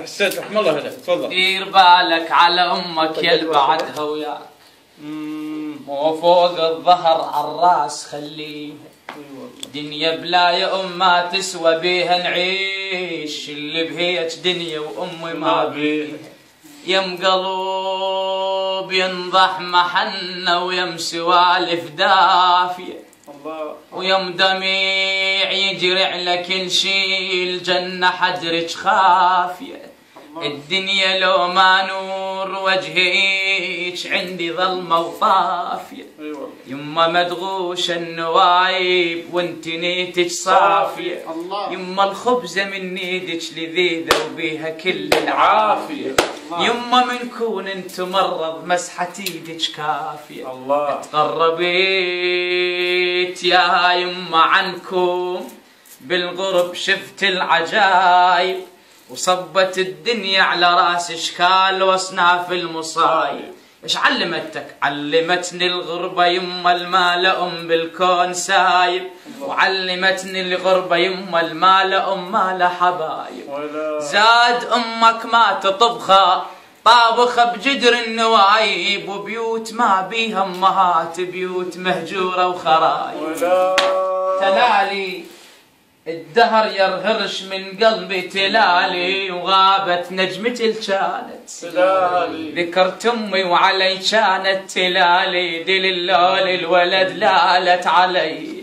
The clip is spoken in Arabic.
حسيت رحم الله هذا. تفضل. دير بالك على امك يا بعدها وياك، مو فوق الظهر عالراس خليها، دنيا بلا يا ام ما تسوى بيها نعيش، اللي بهيج دنيا وامي ما بيها. يم قلوب ينضح محنة ويم سوالف دافية، ويم دميع يجري على كل شي، الجنة حجرك خافية. الدنيا لو ما نور وجهيك عندي ظلمة وطافية. يما مدغوشة النوايب وانت نيتك صافية، يما الخبزة من ايدك لذيذة وبيها كل العافية. يما من كون انت مرض مسحة ايدك كافية. تقربيت يا يما عنكم بالغرب شفت العجايب، وصبت الدنيا على راس اشكال واصناف المصايب. ايش علمتك؟ علمتني الغربة يما المال ام بالكون سايب، وعلمتني الغربة يما المال ام مال حبايب. زاد امك ما تطبخها طابخة بجدر النوايب، وبيوت ما بيها امهات بيوت مهجورة وخرايب. تلالي الدهر يرهرش من قلبي تلالي، وغابت نجمتي الكانت ذكرت امي وعلي كانت تلالي، دل اللول الولد لالت علي.